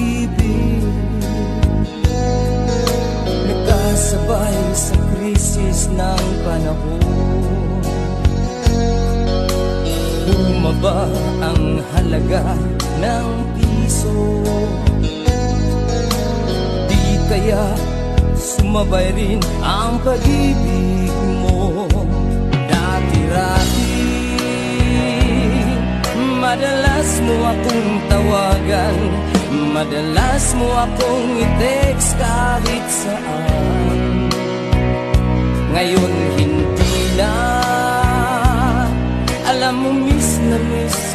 pag-ibig, nagkasabay sa krisis ng panahon. Bumaba ang halaga ng piso, di kaya sumabay rin ang pag-ibig mo. Dati-rati madalas mo akong tawagan, madalas mo akong i-text kahit saan. Ngayon hindi na, alam mo miss na miss